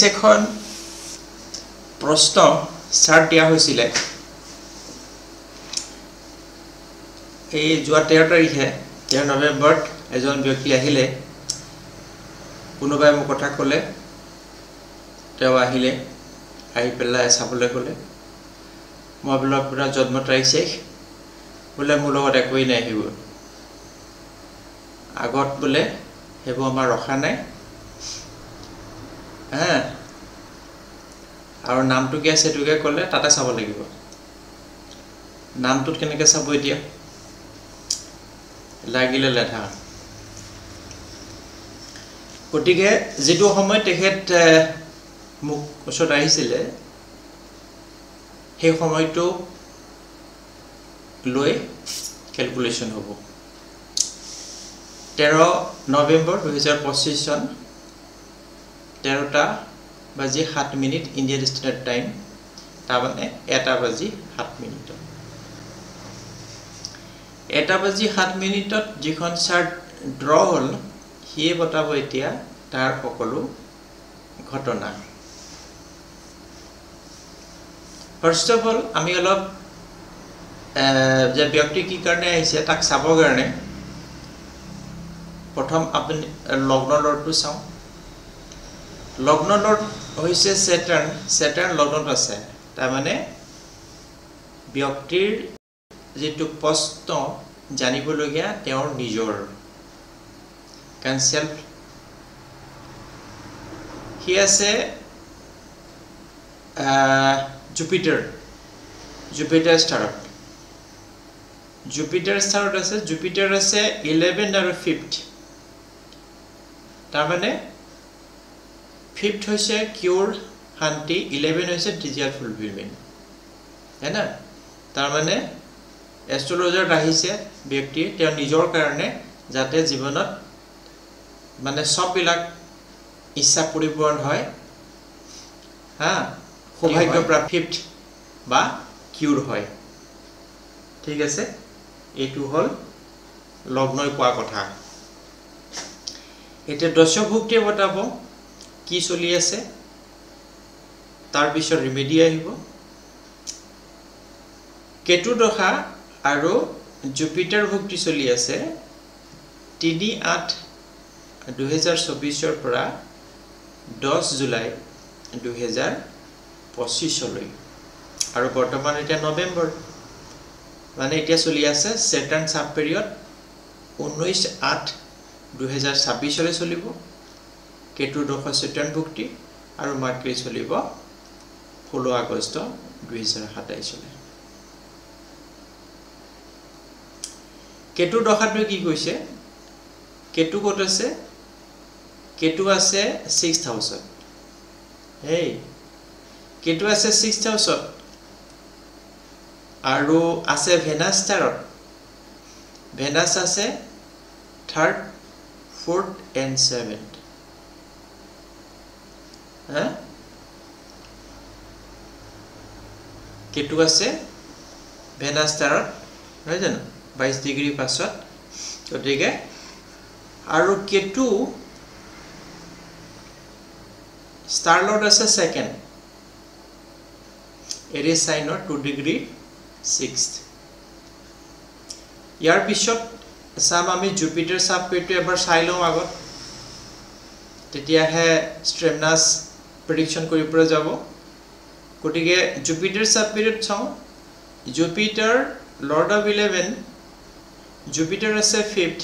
এখন প্ৰশ্ন চাৰ্ট দিয়া হৈছিল এই যোৱা 13 তাৰিখে 13 নৱেম্বৰত এজন ব্যক্তি আহিলে কোনোবাই মোক কথা ক'লে তেওঁ আহিলে আহি পেলাই চাবলৈ ক'লে মই বোলে পুৰা জন্ম তাৰিখ শেষ বোলে মোৰ লগত একোই নাই আহিব আগত বোলে হেব আমাৰ ৰখা নাই আৰু নামটো কি আছে এটোকে ক'লে তাতে চাব লাগিব নামটোত কেনেকৈ চাব এতিয়া লাগিলে লেঠা গতিকে যেটো সময় তেখেত মোক ওচৰত আহিছিলে সেই সময়টো লৈ ক্যালকুলেশন হ'ব 13 নৱেম্বৰ 2025 চন 13টা বাজি 7 মিনিট ইণ্ডিয়ান ষ্টেণ্ডাৰ্ড টাইম তাৰমানে 1টা বাজি 7 মিনিট 1টা বাজি 7 মিনিটত যিখন চাৰ্ট ড্ৰ হ'ল হিয়ে বতাব এতিয়া তাৰ সকলো ঘটনা ফাৰ্স্ট অফ অল আমি অলপ যে ব্যক্তি কি কাৰণে আহিছে তাক চাবৰ কাৰণে প্ৰথম আপুনি লগ্ন লৰ্ডটো চাও লগ্ন লৰ্ড হৈছে সেটাৰ্ন লগ্নত আছে তাৰ মানে ব্যক্তিৰ যেটো প্ৰশ্ন জানিবলগীয়া তেওঁৰ নিজৰ কান সেলফ হি আছে জুপিটাৰ ষ্টাৰত আছে জুপিটাৰ আছে 11 আৰু 5th তাৰ মানে 5th হৈছে কিউৰ শান্তি 11 হৈছে ডিজায়াৰ ফুলফিলমেন্ট হেনা তাৰ মানে এষ্ট্ৰোলজাৰ আহিছে ব্যক্তি তেওঁ নিজৰ কাৰণে যাতে জীৱনত মানে সববিলাক ইচ্ছা পূৰণ হয় সৌভাগ্য প্ৰাপ্ত বা কিউৰ হয় ঠিক আছে এটো হল লগ্নই কোৱা কথা এটা দশভুক্তি বতাব কি চলি আছে তাৰ পিছত ৰিমেডি আহিব কেতু দশা আৰু জুপিটাৰ ভুক্তি চলি আছে 3/8/2024 ৰ পৰা 10 জুলাই 2025 লৈ আৰু বৰ্তমান এটা নৱেম্বৰ মানে এতিয়া চলি আছে সেটাৰ্ন সাব পিৰিয়ড 19/8/2026 লৈ চলিব কেতু দশা সেটাৰ্ন ভুক্তি আৰু মাৰ্কাৰী চলিব 16 আগষ্ট 2027 লৈ কেতু দশাটো কি কৈছে কেতু কত আছে কেতু আছে 6th হাউসত হেই কেতু আছে 6th হাউসত আৰু আছে ভেনাস ষ্টাৰত ভেনাস আছে 3rd 4th and 7th Ketu আছে ভেনাস ষ্টাৰত হয় জানো 22 ডিগ্ৰী পাছত গতিকে আৰু কেতু ষ্টাৰ লৰ্ড আছে 2nd এৰিছ সাইনৰ 2 ডিগ্ৰী 6th ইয়াৰ পিছত সাম আমি জুপিটাৰ সাব পিৰিয়ডটো এবাৰ চাই লওঁ আগত তেতিয়াহে স্ট্ৰেমনাস প্ৰেডিকচন কৰিব পৰা যাব গতিকে জুপিটাৰ সাব পিৰিয়ড চাওঁ জুপিটাৰ লৰ্ড অফ 11 জুপিটাৰ আছে 5th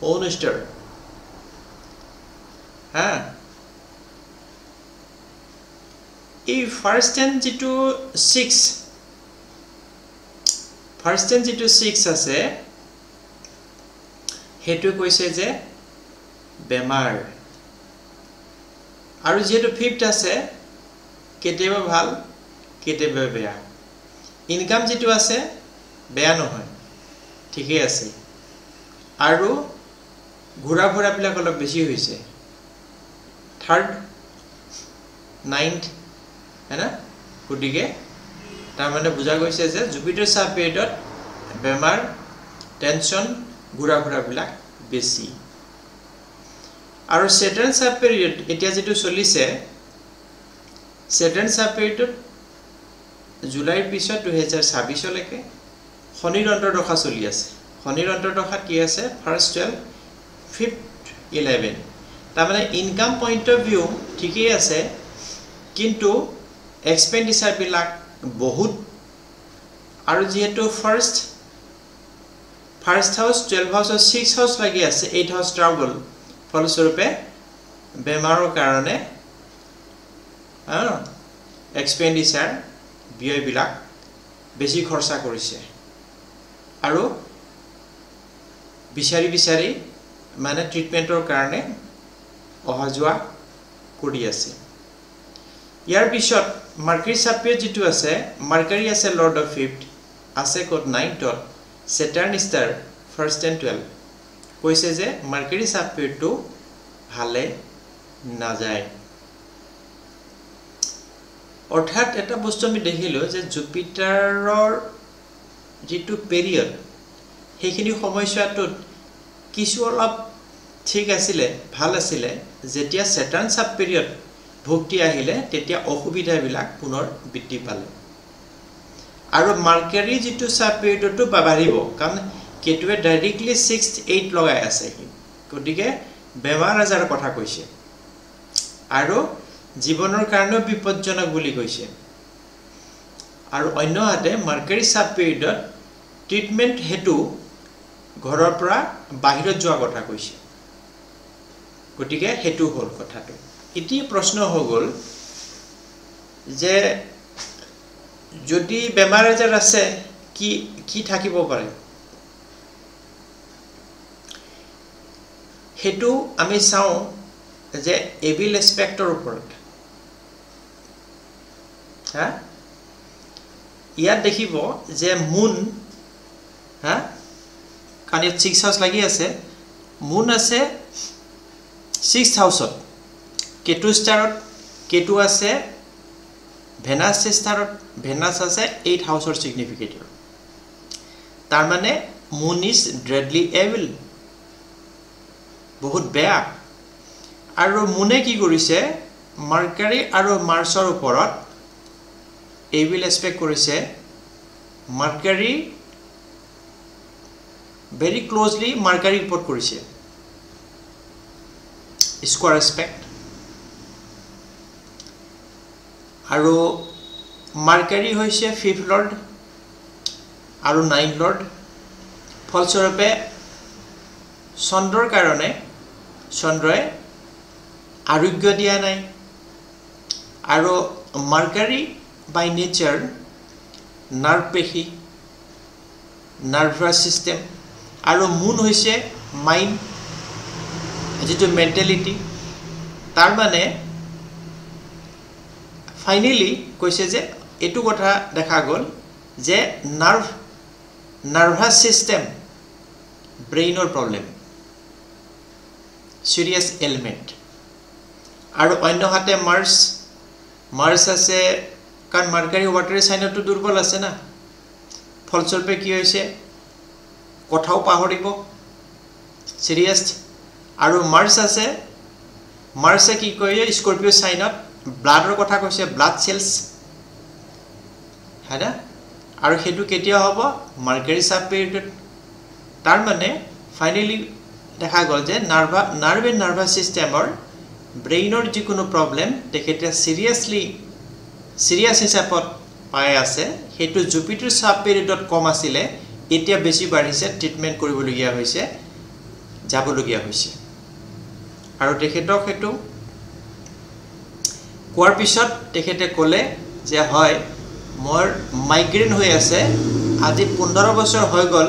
own star এই ফাৰ্স্ট এন্ড যেটো 6 আছে হেতু কৈছে যে বেমাৰ আৰু যেটো 5th আছে কেতিয়াবা ভাল কেতিয়াবা বেয়া ইনকাম যেটো আছে বেয়া নহয় ঠিকই আছে আৰু ঘোৰা ঘোৰা বিলাক অলপ বেছি হৈছে 3rd 9th হেনা গটিকে তাৰ মানে বুজা গৈছে যে জুপিটাৰ সাব পিৰিয়ডত বেমাৰ টেনশন ঘোৰা ঘোৰা বিলাক বেছি আৰু সেটাৰ্ন সাব পিৰিয়ড এতিয়া যেটো চলিছে Saturn subperiod জুলাইৰ পিছত 2026 লৈকে শনিৰ অন্তৰ্দশা চলি আছে শনিৰ অন্তৰ্দশাত কি আছে ফাৰ্স্ট 12 ফিফথ 11 তাৰ মানে ইনকাম পইণ্ট অফ ভিউ ঠিকই আছে কিন্তু এক্সপেন্ডিচাৰ বিলাক বহুত আৰু যেহেতু ফাৰ্স্ট হাউস 12 হাউস 6 হাউস লাগি আছে 8 হাউস ট্ৰাবল ফলস্বৰূপে বেমাৰৰ কাৰণে এক্সপেন্ডিচাৰ ব্যয় বিলাক বেছি খৰচা কৰিছে আৰু বিচাৰি মানে ট্ৰিটমেন্টৰ কাৰণে অহা যোৱা কৰি আছে ইয়াৰ পিছত মাৰ্কাৰী সাপেৰিয়ড যেটো আছে মাৰ্কাৰী আছে লৰ্ড অফ ফিফথ আছে code 9th Saturn star first and 12 কৈছে যে মাৰ্কাৰী সাপেৰিয়ডটো ভালে না যায় অৰ্থাৎ এটা বস্তু আমি দেখিলো যে জুপিটাৰৰ যেটো পিৰিয়ড হেখিনি সময়ছোৱাটোত কিছু অলপ ঠিক আছিল ভাল আছিল যেতিয়া Saturn সাব পিৰিয়ড ভক্তি আহিলে তেতিয়া অসুবিধা বিলাক পুনৰ বৃদ্ধি পালে আৰু মাৰ্কাৰী যেটো সাব পিৰিয়ডটো বাঢ়িব কাৰণ কেতুৱে ডাইৰেক্টলি 6th 8 লগাই আছে গতিকে বেমাৰ আজাৰ কথা কৈছে আৰু জীৱনৰ কাৰণে বিপদজনক বুলি কৈছে আৰু অন্যহাতে মাৰ্কাৰী সাব পিৰিয়ডত ট্ৰিটমেন্ট হেতু ঘৰৰ পৰা বাহিৰত যোৱা কথা কৈছে গতিকে হেতু হল কথাটো ইতি প্ৰশ্ন হৈ যে যদি বেমাৰ আজাৰ আছে কি থাকিব পাৰে হেতু আমি চাও যে এভিল এসপেক্টৰ ওপৰত ইয়াত দেখিব যে মুন কানে 6 হাউস লাগি আছে মুন আছে 6th হাউসত কেতু স্টাৰত কেতু আছে ভেনাস স্টাৰত ভেনাস আছে 8 হাউসৰ সিগনিফিকেটৰ তাৰ মানে মুন ইজ ড্ৰেডলি এভিল বহুত বেয়া আৰু মুনে কি কৰিছে মাৰ্কাৰী আৰু মাৰ্চৰ ওপৰত এভিল এসপেক্ট কৰিছে মাৰ্কাৰী very closely মাৰ্কাৰী ওপৰত কৰিছে স্কয়াৰ এসপেক্ট আৰু মাৰ্কাৰী হৈছে 5th লৰ্ড আৰু 9th লৰ্ড ফলস্বৰূপে চন্দ্ৰৰ কাৰণে চন্দ্ৰই আৰোগ্য দিয়া নাই আৰু মাৰ্কাৰী বাই নেচাৰ নাৰ্ভ পেশী নাৰ্ভাস সিস্টেম আৰু মুন হৈছে মাইন্ড যেটো মেন্টালিটি তাৰ মানে ফাইনালি কৈছে যে এটো কথা দেখা গল যে নাৰ্ভাস সিস্টেম ব্ৰেইনৰ প্ৰবলেম সিৰিয়াস এলিমেন্ট আৰু অন্যহাতে মাৰ্স আছে কাৰণ মাৰ্কাৰী ওৱাটাৰ সাইনটো দুৰ্বল আছে না ফলস্বৰূপে কি হৈছে কথাও পাহৰিব সিৰিয়াস আৰু মাৰ্সে কি কয় স্কৰপিও সাইনত ব্লাডৰ কথা কৈছে ব্লাড সেলস হানা আৰু হেতু কেতিয়া হ'ব মাৰ্কাৰী সাব পিৰিয়ড তাৰ মানে ফাইনালি দেখা গল যে নাৰ্ভাস সিস্টেমৰ ব্ৰেইনৰ যিকোনো প্ৰবলেম তেখেতে সিৰিয়াস হিচাপত পাই আছে হেতু জুপিটাৰ সাব পিৰিয়ডত কম আছিল এতিয়া বেছি বাঢ়িছে ট্ৰিটমেন্ট কৰিবলগীয়া হৈছে যাবলগীয়া হৈছে আৰু তেখেতক হেতু কোৱাৰ পিছত তেখেতে ক'লে যে হয় মোৰ মাইগ্ৰেন হৈ আছে আজি 15 বছৰ হৈ গল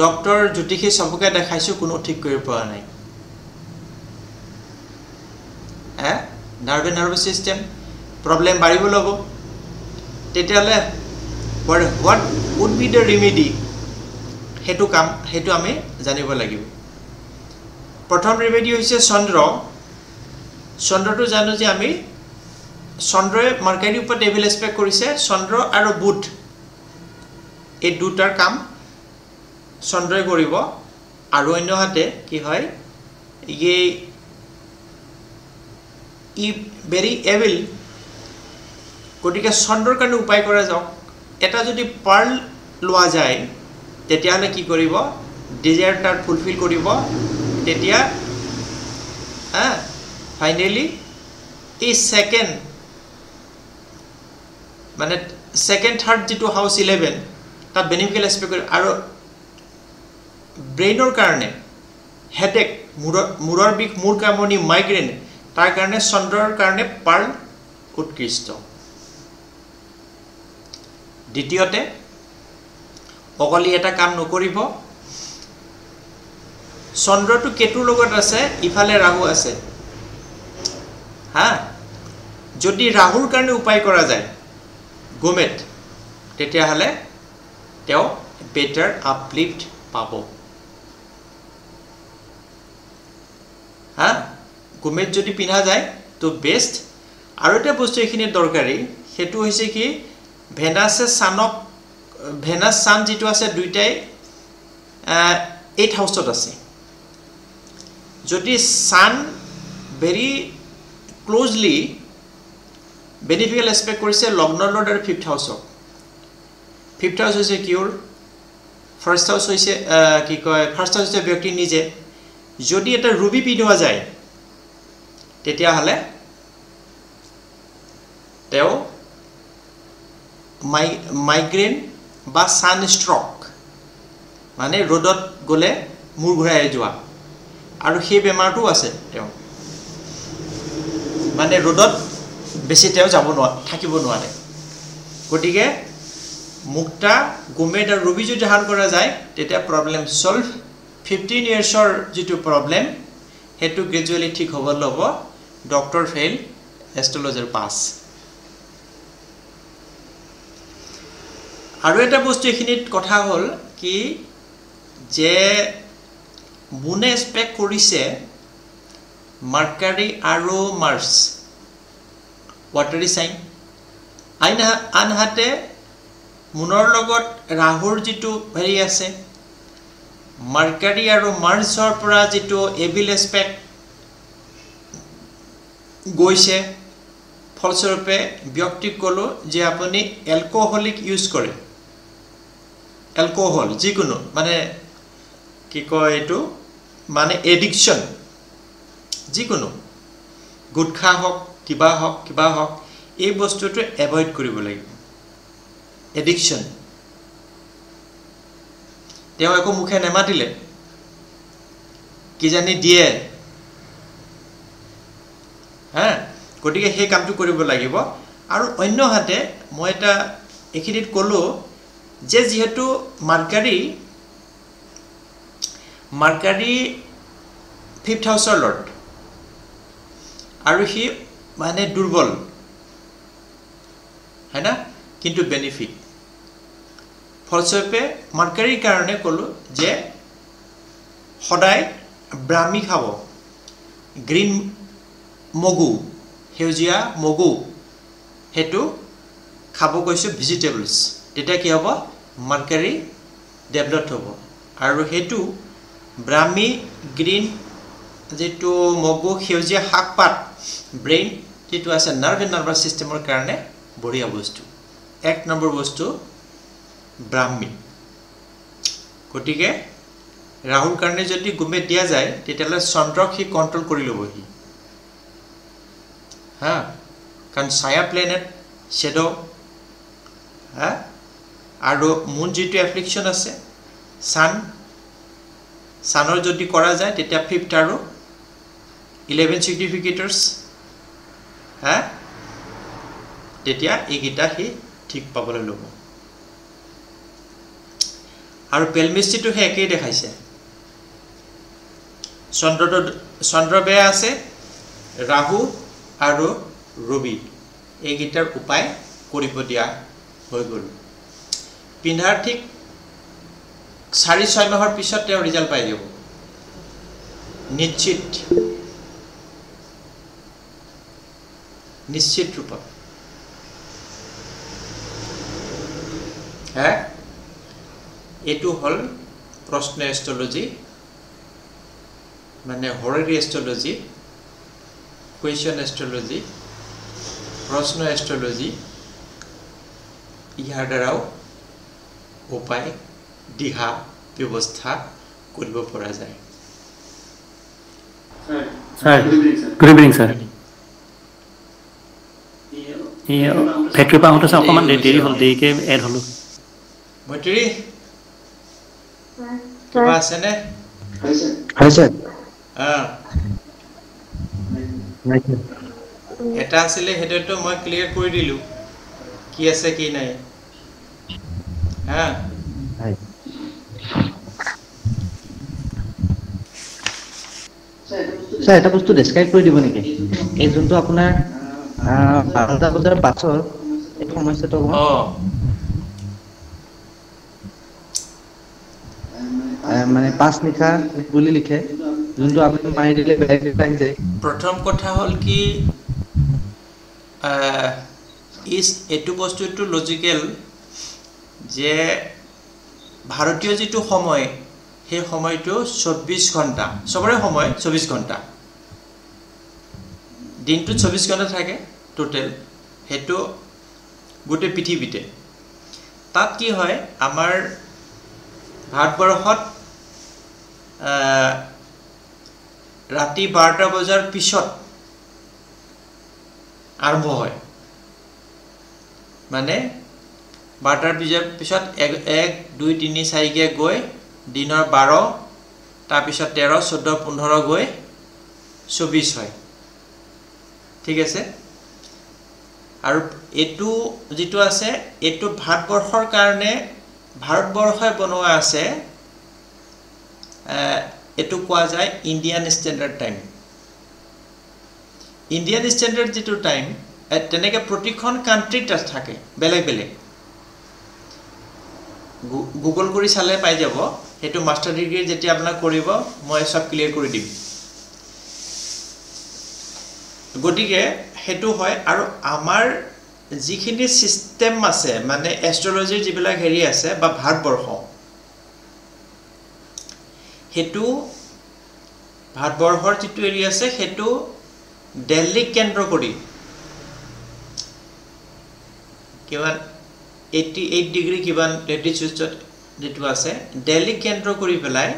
ডক্টৰ জ্যোতিষী সবকে দেখাইছো কোনো ঠিক কৰিব পৰা নাই নাৰ্ভাস সিস্টেম প্ৰবলেম বাঢ়িব লব তেতিয়ালে what would be the remedy হেতু আমি জানিব লাগিব প্ৰথম ৰেমেডি হৈছে চন্দ্ৰটো জানো যে আমি চন্দ্ৰয়ে মাৰ্কাৰী ওপৰত এভিল এসপেক্ট কৰিছে চন্দ্ৰ আৰু বুধ এই দুটাৰ কাম চন্দ্ৰই কৰিব আৰু অন্যহাতে কি হয় ই very evil গতিকে চন্দ্ৰৰ কাৰণে উপায় কৰা যাওক এটা যদি পাৰ্ল লোৱা যায় তেতিয়াহলে কি কৰিব ডিজায়াৰ তাৰ ফুলফিল কৰিব তেতিয়া ফাইনালি এই সেকেন্ড মানে সেকেন্ড থাৰ্ড যেটো হাউস 11 তাত বেনিফিকেল এসপেক্ট আৰু ব্ৰেইনৰ কাৰণে হেডেক মুৰৰ বিষ মুৰ কামনি মাইগ্ৰেন তাৰ কাৰণে চন্দ্ৰৰ কাৰণে পাৰ্ল উৎকৃষ্ট দ্বিতীয়তে অকলি এটা কাম নকৰিব চন্দ্ৰটো কেতুৰ লগত আছে ইফালে ৰাহু আছে যদি ৰাহুৰ কাৰণে উপায় কৰা যায় গোমেট তেতিয়া হলে তেও বেটাৰ আপলিফ্ট পাব গোমেট যদি পিনা যায় তো বেস্ট আৰু এটা বস্তু এখিনি দৰকাৰী হেতু হৈছে কি ভেনাসে সানক ভেনাস সান যেটো আছে দুইটাই 8 হাউসত আছে যদি সান ভেরি ক্লোজলি বেনিফিকেল এসপেক্ট কৰিছে লগ্নৰ লৰ্ড আৰু 5th হাউসক 5th হাউস হৈছে কিউৰ ফাৰ্স্ট হাউস হৈছে কি কয় ফাৰ্স্ট হাউস হৈছে ব্যক্তি নিজে যদি এটা ৰুবি পিনোৱা যায় তেতিয়া হলে তেও মাইগ্ৰেন বা সান স্ট্ৰোক মানে ৰোডত গলে মুৰ ঘূৰাই যোৱা আৰু সেই বেমাৰটো আছে তেও মানে ৰোডত বেছি তেও যাব থাকিব নোৱাৰে গটিকে মুক্তা গোমেট আৰু ৰবি যদি ধাৰণ কৰা যায় তেতিয়া প্ৰবলেম সলভ 15 ইয়াৰ্ছৰ যেটো প্ৰবলেম হেতু গ্ৰেজুৱেলি ঠিক হ'ব লব ডক্টৰ ফেইল এষ্ট্ৰোলজাৰ পাস আৰু এটা বস্তু এখিনিত কথা হল কি যে মুনে এক্সপেক্ট কৰিছে মাৰ্কাৰী আৰু মাৰ্স ওয়াটাৰি সাইন আনহাতে মুনৰ লগত ৰাহুৰ যেটো হেৰি আছে মাৰ্কাৰী আৰু মাৰ্সৰ পৰা যেটো এভিল এক্সপেক্ট গৈছে ফলস্বৰূপে ব্যক্তি কলো যে আপুনি এলকোহলিক ইউজ কৰে এলকোহল যিকোনো মানে কি কয় এটো মানে এডিকশন যিকোনো গুটখা হক কিবা হক এই বস্তুটো এভয়েড কৰিব লাগিব এডিকশন তেও একো মুখে নেমাতিলে কি জানি দিয়ে গটিকে সেই কামটো কৰিব লাগিব আৰু অন্য হাতে মই এটা এখিনিত কলো যে যেহেতু মাৰ্কাৰী 5th হাউসৰ লৰ্ড আৰু হি মানে দুৰ্বল হেনা কিন্তু বেনিফিট ফলস্বৰূপে মাৰ্কাৰীৰ কাৰণে কলো যে সদায় ব্ৰাহ্মী খাব গ্ৰীন মগু হেউজিয়া মগু হেতু খাব কৈছো ভেজিটেবলস তেতিয়া কি হ'ব মাৰ্কাৰী ডেভেলপ হ'ব আৰু হেতু ব্ৰাহ্মী গ্ৰীন যেটো মগু হেউজিয়া শাকপাত ব্ৰেইন যেটো আছে নাৰ্ভাছ সিস্টেমৰ কাৰণে বঢ়িয়া বস্তু এক নম্বৰ বস্তু ব্ৰাহ্মী গটিকে ৰাহুৰ কাৰণে যদি গুমে দিয়া যায় তেতিয়ালে চন্দ্ৰক হি কন্ট্ৰোল কৰি লবহি কাৰণ ছায়া প্লেনেট শ্যাডো আৰু মুন যেটো এফ্লিকশন আছে সানৰ যদি কৰা যায় তেতিয়া 5th আৰু 11 সিগনিফিকেটৰ্স তেতিয়া এইগিটা হি ঠিক পাবলৈ লব আৰু পেলমিষ্টিটো হে একেই দেখাইছে চন্দ্ৰ বেয়া আছে ৰাহু আৰু ৰবি এইগিটাৰ উপায় কৰিব দিয়া হৈ গল পিন্ধাৰ ঠিক 4-6 মাহৰ পিছত তেওঁ ৰিজাল্ট পাই যাব নিশ্চিত ৰূপত এটো হল প্ৰশ্ন এষ্ট্ৰোলজি মানে হৰৰি এষ্ট্ৰোলজি কুৱেশ্যন এষ্ট্ৰোলজি প্ৰশ্ন এষ্ট্ৰোলজি ইয়াৰ দ্বাৰাও উপায় দিহা ব্যৱস্থা কৰিব পৰা যায় sir good evening sir factory পা আহোঁতে স্যাৰ অকণমান দেৰি হ'ল দেৰিকে এড হ'লো মৈত্ৰী কিবা আছেনে হয় স্যাৰ এটা আছিলে সেইটোতো মই ক্লিয়াৰ কৰি দিলো কি আছে কি নাই হা স্যাৰ এটা বস্তু ডেসক্ৰাইব কৰি দিব নেকি এই যোনটো আপোনাৰ 12টা বজাৰ পাছৰ এই সমস্যাটো মানে পাঁচ নিশা বুলি লিখে যোনটো আপুনি মাৰি দিলে বেলেগ আহি যায় প্ৰথম কথা হ'ল কি এইটো বস্তুটো লজিকেল যে ভাৰতীয় যিটো সময় সেই সময়টো 24 ঘণ্টা সবৰে সময় 24 ঘণ্টা দিনটো 24 ঘণ্টা থাকে টোটাল হেতু গোটে পৃথিৱীতে তাত কি হয় আমাৰ ভাৰতবৰ্ষত ৰাতি 12টা বজাৰ পিছত আৰম্ভ হয় মানে 12টাৰ পিছত 1 2 3 4 কে গৈ দিনৰ 12 তাৰ পিছত 13 14 15 গৈ 24 হয় ঠিক আছে আৰু এটো যেটো আছে এটো ভাৰতবৰ্ষৰ কাৰণে ভাৰতবৰ্ষই বনোৱা আছে এটো কোৱা যায় Indian standard time Indian standard যেটো টাইম তেনেকে প্ৰতিখন কান্ট্ৰিত থাকে বেলেগ বেলেগ গুগল কৰি চালে পাই যাব হেতু মাস্টাৰ ডিগ্ৰী যেতিয়া আপোনাক কৰিব মই সব ক্লিয়াৰ কৰি দিম গটিকে হেতু হয় আৰু আমাৰ যিখিনি সিস্টেম আছে মানে এস্ট্ৰোলজিৰ যিবিলাক হেৰি আছে বা ভাৰতবৰ্ষ হেতু ভাৰতবৰ্ষৰ যিটো এৰি আছে হেতু দিল্লী কেন্দ্ৰ কৰি কিমান 88 ডিগ্ৰী কিমান লেটিটিউডত যেটো আছে দিল্লী কেন্দ্ৰ কৰি পেলাই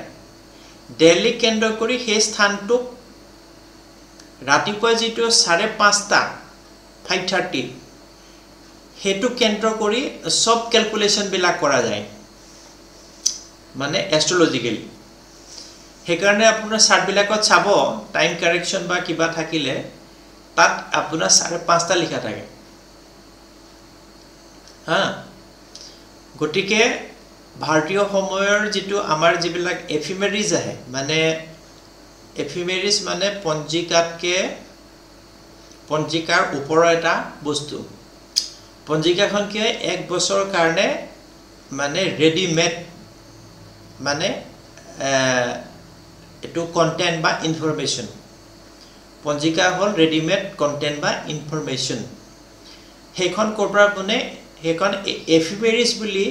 দিল্লী কেন্দ্ৰ কৰি সেই স্থানটো ৰাতিপুৱা যেটো 5:30 5:30 হেতু কেন্দ্ৰ কৰি সব ক্যালকুলেশন বিলাক কৰা যায় মানে এস্ট্ৰোলজিক্যালি হেকাৰণে আপোনাৰ চাৰ্ট বিলাকত চাব টাইম কাৰেকচন বা কিবা থাকিলে তাত আপোনাৰ 5:30 লিখা থাকে হা গটিকে ভাৰতীয় সময়ৰ যেটো আমাৰ যিবিলাক এফিমেৰিজ আহে মানে এফিমেৰিজ মানে পঞ্জিকাৰ ওপৰৰ এটা বস্তু পঞ্জিকাখন কি হয় এক বছৰৰ কাৰণে মানে ৰেডিমেড মানে এটো কন্টেন্ট বা ইনফৰমেশন পঞ্জিকা হল ৰেডিমেড কন্টেন্ট বা ইনফৰমেশন হেখন কৰপৰা বনে হেখন এফিমেৰিজ বুলি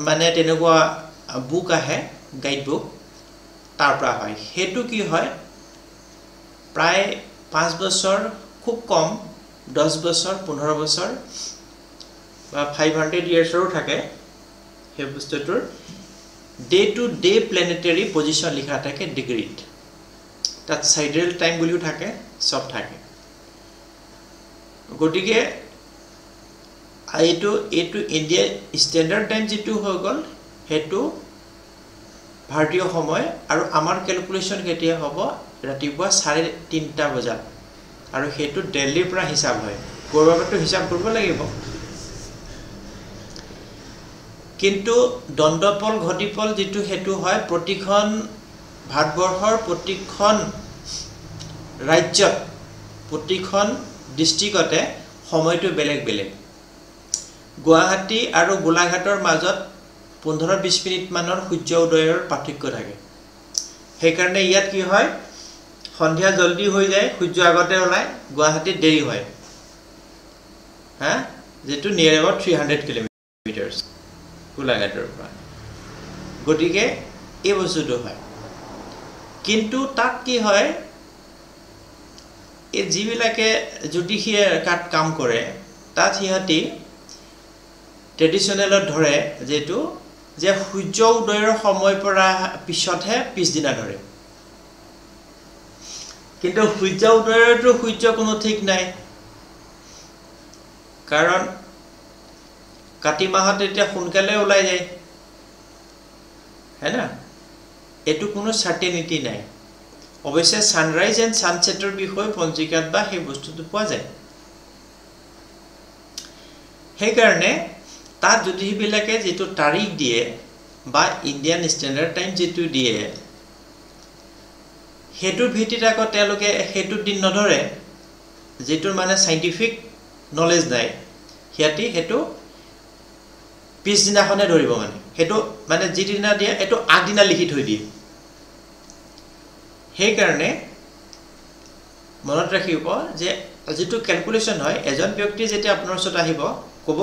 মানে তেনেকুৱা বুক আহে গাইড বুক তাৰপৰা হয় হেতু কি হয় প্ৰায় 5 বছৰ খুব কম 10 বছৰ 15 বছৰ বা 500 ইয়াৰ্ছৰো থাকে হে বস্তুটোৰ ডে টু ডে প্ল্যানেটাৰি পজিশন লিখা থাকে ডিগ্ৰীত তাত সাইড্ৰেল টাইম বুলিও থাকে সব থাকে গটিকে এইটো ইন্ডিয়া স্ট্যান্ডাৰ্ড টাইম যেটো হৈ গল হেতু ভাৰতীয় সময় আৰু আমাৰ ক্যালকুলেশন কেতিয়া হ'ব ৰাতিপুৱা 3:30 বজাত আৰু হেতু দিল্লীৰ পৰা হিচাপ হয় কৰবাটো হিচাপ কৰিব লাগিব কিন্তু দণ্ডপল ঘটিপল যেটো হেতু হয় প্ৰতিখন ভাৰতবৰ্ষৰ প্ৰতিখন ৰাজ্যত প্ৰতিখন ডিস্ট্ৰিক্টতে সময়টো বেলেগ বেলেগ গুৱাহাটী আৰু গোলাঘাটৰ মাজত 15-20 মিনিট মানৰ সূৰ্য উদয়ৰ পাৰ্থক্য থাকে সেই কাৰণে ইয়াত কি হয় সন্ধিয়া জলদি হৈ যায় সূৰ্য আগতে ওলাই গুৱাহাটীত দেৰি হয় হা যেটো নিয়াৰ এবাউট 300 কিলোমিটাৰছ গোলাঘাটৰ পৰা গটিকে এই বস্তুটো হয় কিন্তু তাত কি হয় এই যিবিলাকে জুডিশিয়াৰ কাম কৰে তাত হিহতি ট্ৰেডিশ্যনেলত ধৰে যেটো যে সূৰ্য উদয়ৰ সময় পৰা পিছতহে পিছদিনা ধৰে কিন্তু সূৰ্য উদয়ৰটো সূৰ্য কোনো ঠিক নাই কাৰণ কাতি মাহত এতিয়া সোনকালে ওলাই যায় है ना এটো কোনো সার্টেনিটি নাই অবশ্যই সানরাইজ এন্ড সানসেটৰ বিষয় পঞ্জিকাত বা সেই বস্তুটো পোৱা যায় সেই কাৰণে তাত যদি বিলাকে যেটো তাৰিখ দিয়ে বা ইন্ডিয়ান স্ট্যান্ডাৰ্ড টাইম যেটো দিয়ে হেতুৰ ভিত্তিত আকৌ তেওঁলোকে হেতু দিন নধৰে যেটো মানে সাইন্টিফিক নলেজ নাই হিয়াতি হেতু পিছদিনাখনে ধৰিব মানে হেতু মানে যিদিনা দিয়ে এটো আগদিনা লিখি থৈ দিয়ে সেই কাৰণে মনত ৰাখিব যে যেটো ক্যালকুলেশন হয় এজন ব্যক্তি যেতিয়া আপোনাৰ ওচৰত আহিব কব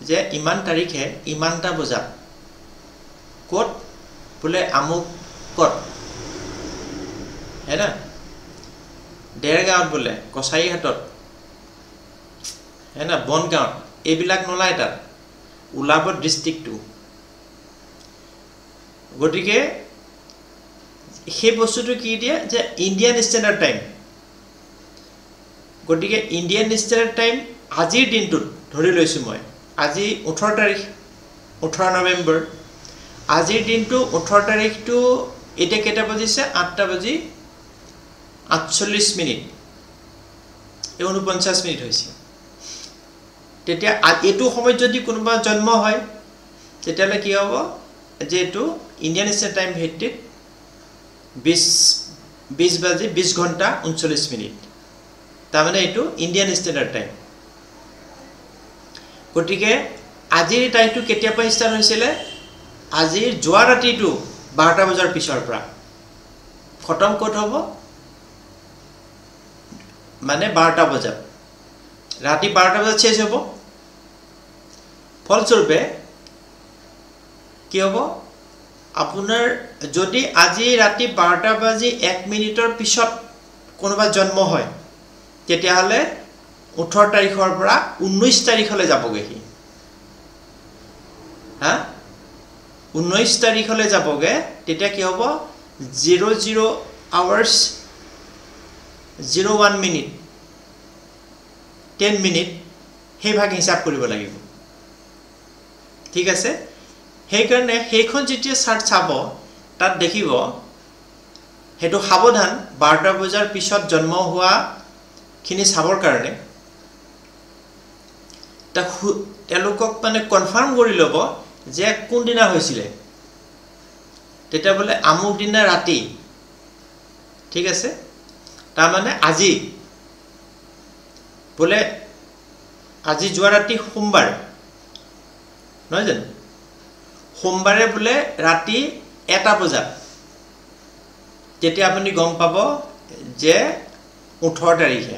যে ইমান তাৰিখে ইমানটা বজাত কোট বলে আমুক কোট है ना দেৰগাঁৱত বলে কসাই হাতত है ना বনগাঁৱত এবিলাক নলাই তাত উলাব ডিস্ট্ৰিক্টটো গটিকে সেই বস্তুটো কি দিয়ে যে ইন্ডিয়ান স্ট্যান্ডাৰ্ড টাইম গটিকে ইন্ডিয়ান স্ট্যান্ডাৰ্ড টাইম আজিৰ দিনটোত ধৰি লৈছো মই আজি 18 তাৰিখ 18 নৱেম্বৰ আজিৰ দিনটো 18 তাৰিখটো এটা কেটা বাজিছে 8টা বাজি 48 মিনিট 49 মিনিট হৈছে তেতিয়া এটো সময় যদি কোনোবা জন্ম হয় তেতিয়ালে কি হ'ব যেটো ইন্ডিয়ান স্ট্যান্ডার্ড টাইম ভিত্তিত 20 বাজি 20 ঘন্টা 39 মিনিট তাৰ মানে এটো ইন্ডিয়ান স্ট্যান্ডাৰ্ড টাইম গটিকে আজিৰ টাইমটো কেতিয়া পৰা ষ্টাৰ্ট হৈছিল আজিৰ জোৱা ৰাতিটো 12টা বজাৰ পিছৰ পৰা খতম ক'ত হ'ব মানে 12টা বজাত ৰাতি 12টা বজাত শেষ হ'ব ফলস্বৰূপে কি হ'ব আপোনাৰ যদি আজি ৰাতি 12টা বাজি 1 মিনিটৰ পিছত কোনোবা জন্ম হয় তেতিয়া হলে 18 তাৰিখৰ পৰা 19 তাৰিখলৈ যাবগে হি হা 19 তাৰিখলৈ যাবগে তেতিয়া কি হ'ব 00 hours 01 minute 10 মিনিট সেই ভাগ হিসাব কৰিব লাগিব ঠিক আছে সেই কাৰণে সেইখন যেতিয়া চাৰ্ট চাব তাত দেখিব হেতু সাৱধান 12টা বজাৰ পিছত জন্ম হোৱা খিনি চাবৰ কাৰণে তা তেওঁলোকক মানে কনফাৰ্ম কৰি ল'ব যে কোন দিনা হৈছিল তেতিয়া বলে আমুক দিনা ৰাতি ঠিক আছে তা মানে আজি বলে আজি জোৱা ৰাতি সোমবাৰ নহয় জানো সোমবাৰে বলে ৰাতি 1টা বজাত তেতিয়া আপুনি গম পাব যে 18 তাৰিখে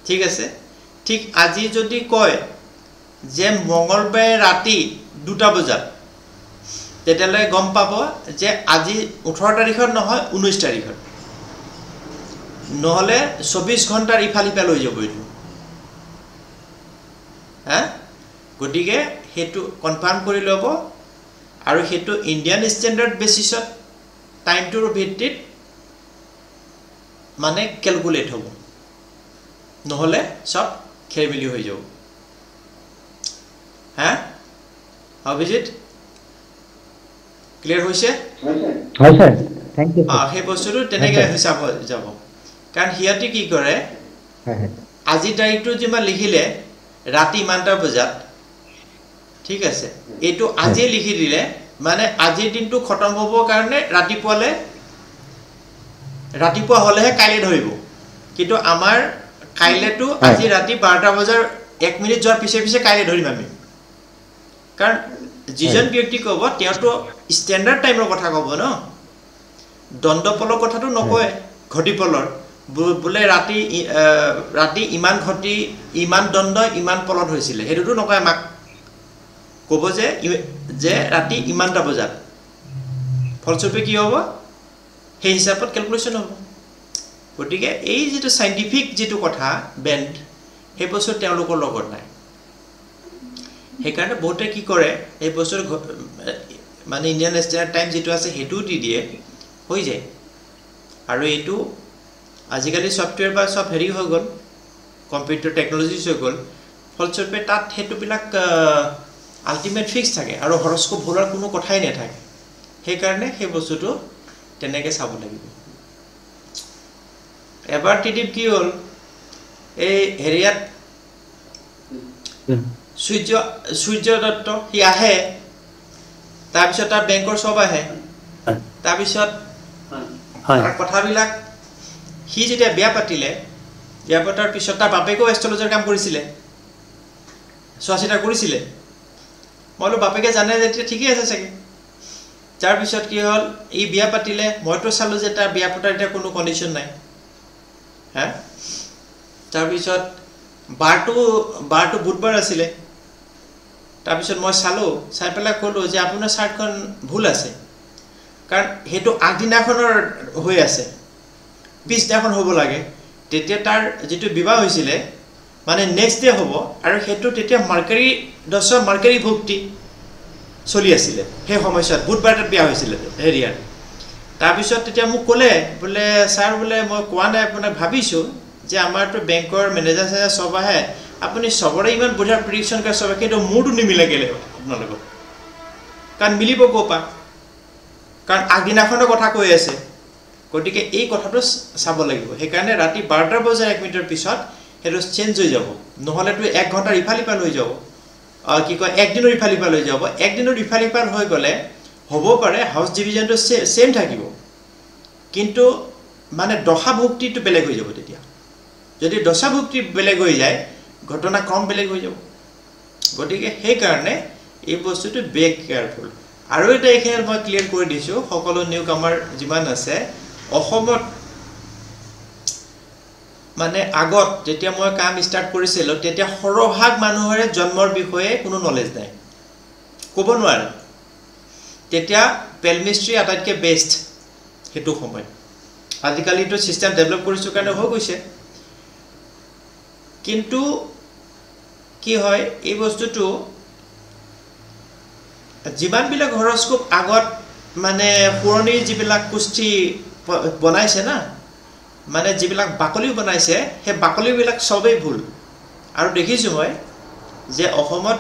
ঠিক আছে ঠিক আজি যদি কয় যে মঙ্গলবাৰে ৰাতি 2টা বজাত তেতিয়ালে গম পাব যে আজি 18 তাৰিখত নহয় 19 তাৰিখত নহলে 24 ঘণ্টাৰ ইফাল ইফাল হৈ যাব এইটো হা গটিকে হেতু কনফাৰ্ম কৰি লব আৰু হেতু ইন্ডিয়ান স্ট্যান্ডাৰ্ড বেসিছত টাইমটোৰ ভিত্তিত মানে ক্যালকুলেট হ'ব নহলে সব খেলমিলি হৈ যাব হা অভিজিত ক্লিয়াৰ হৈছে হয় স্যাৰ থ্যাংক ইউ সেই বস্তুটো তেনেকৈ হিচাপ হৈ যাব কাৰণ হিয়াতি কি কৰে আজি তাৰিখটো যিমান লিখিলে ৰাতি ইমানটা বজাত ঠিক আছে এটো আজি লিখি দিলে মানে আজিৰ দিনটো খতম হ'ব কাৰণে ৰাতিপুৱা হলেহে কাইলে ধৰিব কিন্তু আমাৰ কাইলেটো আজি ৰাতি 12টা বজাৰ 1 মিনিট যোৱাৰ পিছে পিছে কাইলে ধৰিম আমি কাৰণ যিজন ব্যক্তি কব তেওঁটো স্ট্যান্ডাৰ্ড টাইমৰ কথা কব ন দণ্ডপলৰ কথাটো নকয় ঘটিপলৰ বলে ৰাতি ইমান ঘটি ইমান দণ্ড ইমান পলত হৈছিল হেতুটো নকয় আমাক কব যে ৰাতি ইমানটা বজাত ফলস্বৰূপে কি হ'ব সেই হিচাপত ক্যালকুলেশন হ'ব গটিকে এই যেটো সাইন্টিফিক যেটো কথা বেন্ড সেই বস্তু তেওঁলোকৰ লগত নাই সেইকাৰণে বহুতে কি কৰে এই বছৰ মানে ইণ্ডিয়ান ষ্টেণ্ডাৰ্ড টাইম যেটো আছে হেতু দি দিয়ে হৈ যায় আৰু এইটো আজিকালি সফটওয়্যাৰ বা সব হেৰি হৈ গ'ল কম্পিউটাৰ টেকনলজিজ হৈ গ'ল ফলস্বৰূপে তাত হেতুবিলাক আল্টিমেট ফিক্স থাকে আৰু হৰস্কোপ ভুলৰ কোনো কথাই নাথাকে সেইকাৰণে সেই বস্তুটো তেনেকৈ চাব লাগিব এবাৰ টিডিপ কি হ'ল এই হেৰিয়াত সূৰ্য দত্ত সি আহে তাৰপিছত তাৰ বেংকৰ সব আহে তাৰপিছত কথাবিলাক সি যেতিয়া বিয়া পাতিলে বিয়া পতাৰ পিছত তাৰ বাপেকেও এষ্ট্ৰলজাৰ কাম কৰিছিলে চোৱাচিতা কৰিছিলে মই বোলো বাপেকে জানে যেতিয়া ঠিকেই আছে চাগে তাৰপিছত কি হ'ল ই বিয়া পাতিলে মইতো চালোঁ যে তাৰ বিয়া পতাৰ এতিয়া কোনো কণ্ডিশ্যন নাই হা তাৰপিছত বাৰটো বুধবাৰ আছিলে তাৰপিছত মই চালোঁ চাই পেলাই ক'লোঁ যে আপোনাৰ চাৰ্টখন ভুল আছে কাৰণ সেইটো আগদিনাখনৰ হৈ আছে পিছদিনাখন হ'ব লাগে তেতিয়া তাৰ যিটো বিবাহ হৈছিলে মানে নেক্সট ডে হ'ব আৰু সেইটো তেতিয়া মাৰ্কাৰী ভক্তি চলি আছিলে সেই সময়ছোৱাত বুধবাৰটোত বিয়া হৈছিলে হেৰিয়াৰ তাৰপিছত তেতিয়া মোক ক'লে বোলে ছাৰ বোলে মই কোৱা নাই আপোনাক ভাবিছোঁ যে আমাৰতো বেংকৰ মেনেজাৰ চেনেজাৰ সব আহে আপুনি সবৰে ইমান বঢ়িয়া প্ৰিডিকশ্যন কৰে সবে কিন্তু মোৰতো নিমিলে গ'লে আপোনালোকক কাৰণ মিলিব ক'পা কাৰণ আগদিনাখনৰ কথা কৈ আছে গতিকে এই কথাটো চাব লাগিব সেইকাৰণে ৰাতি 12টা বজাৰ 1 মিনিটৰ পিছত সেইটো চেঞ্জ হৈ যাব নহ'লেতো 1 ঘণ্টাৰ ইফাল ইফাল হৈ যাব কি কয় একদিনৰ ইফাল ইফাল হৈ যাব একদিনৰ ইফাল ইফাল হৈ গ'লে হ'ব পাৰে হাউচ ডিভিজনটো সেম থাকিব কিন্তু মানে দশা ভুক্তিটো বেলেগ হৈ যাব তেতিয়া যদি দশা ভুক্তি বেলেগ হৈ যায় ঘটনাক্ৰম বেলেগ হৈ যাব গতিকে সেইকাৰণে এই বস্তুটো বেক কেয়াৰফুল আৰু এটা এইখিনি মই ক্লিয়াৰ কৰি দিছোঁ সকলো নিউ কামাৰ যিমান আছে অসমত মানে আগত যেতিয়া মই কাম ষ্টাৰ্ট কৰিছিলোঁ তেতিয়া সৰহভাগ মানুহৰে জন্মৰ বিষয়ে কোনো নলেজ নাই ক'ব নোৱাৰে তেতিয়া পেলমিষ্ট্ৰি আটাইতকৈ বেষ্ট সেইটো সময় আজিকালিতো চিষ্টেম ডেভেলপ কৰিছোঁ কাৰণে হৈ গৈছে কিন্তু কি হয় এই বস্তুটো যিমানবিলাক হৰস্কোপ আগত মানে পুৰণি যিবিলাক কুষ্টি বনাইছে না মানে যিবিলাক বাকলি বনাইছে সেই বাকলিবিলাক সবেই ভুল আৰু দেখিছোঁ মই যে অসমত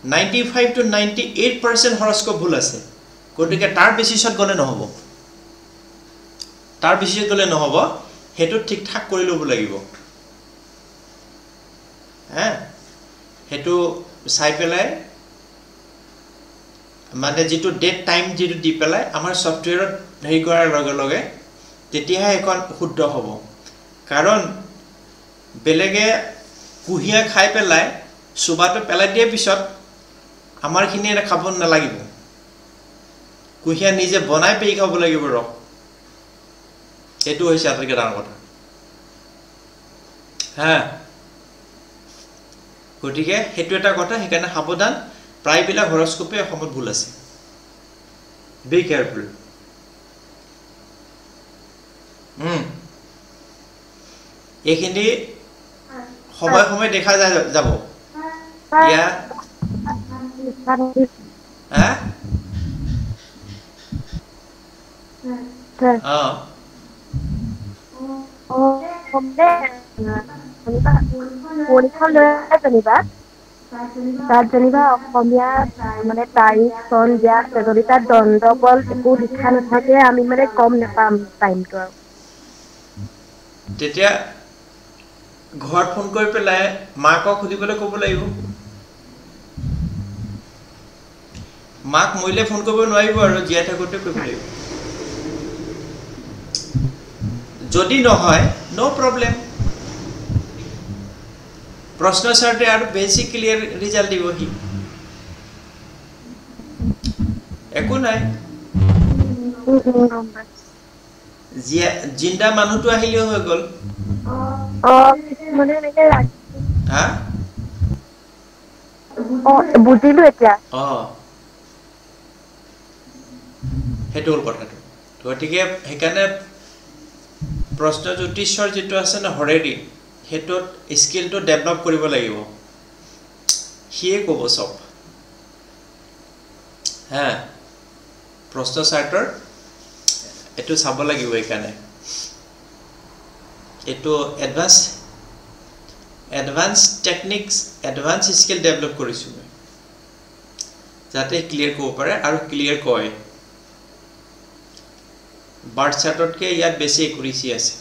95 to 98% হৰস্কোপ ভুল আছে গতিকে তাৰ বেচিছত গ'লে নহ'ব সেইটো ঠিক ঠাক কৰি ল'ব লাগিব হা সেইটো চাই পেলাই মানে যিটো ডেট টাইম যিটো দি পেলাই আমাৰ সফটওয়্যাৰত হেৰি কৰাৰ লগে লগে তেতিয়াহে এখন শুদ্ধ হ'ব কাৰণ বেলেগে কুহিয়া খাই পেলাই সুবাটো পেলাই দিয়াৰ পিছত আমাৰখিনিয়ে খাব নালাগিব কুহিয়া নিজে বনাই পেই খাব লাগিব ৰস এইটো হৈছে আটাইতকৈ ডাঙৰ কথা হা গতিকে সেইটো এটা কথা সেইকাৰণে সাৱধান প্ৰায়বিলাক হৰস্কোপে অসমত ভুল আছে বি কেয়াৰফুল এইখিনি সময় দেখা যাব ইয়া তাত যেনিবা অসমীয়া মানে তাৰিখ চন দিয়া আছে যদি তাত দণ্ডবল একো লিখা নাথাকে আমি মানে গম নাপাম টাইমটো আৰু তেতিয়া ঘৰত ফোন কৰি পেলাই মাকক সুধিবলৈ ক'ব লাগিব মাক মৰিলে ফোন কৰিব নোৱাৰিব আৰু জীয়াই থাকোঁতে কৰিব লাগিব যদি নহয় নো প্ৰব্লেম প্ৰশ্ন চাৰ্টে আৰু বেছি ক্লিয়াৰ ৰিজাল্ট দিব সি একো নাই জিন্দা মানুহটো আহিলেও হৈ গ'ল হা বুজিলো এতিয়া সেইটো হ'ল কথাটো গতিকে সেইকাৰণে প্ৰশ্ন জ্যোতিষৰ যিটো আছে ন হৰেৰি সেইটোত স্কিলটো ডেভেলপ কৰিব লাগিব সিয়ে ক'ব চব হা প্ৰশ্ন চাৰ্টৰ এটো চাব লাগিব এখানে এটো advance techniques advance skill develop কৰিছো মই যাতে ক্লিয়াৰ কৰিব পাৰে আৰু ক্লিয়াৰ কয় বাৰ্থ চাৰ্টতকে ইয়াত বেছি একুৰেসি আছে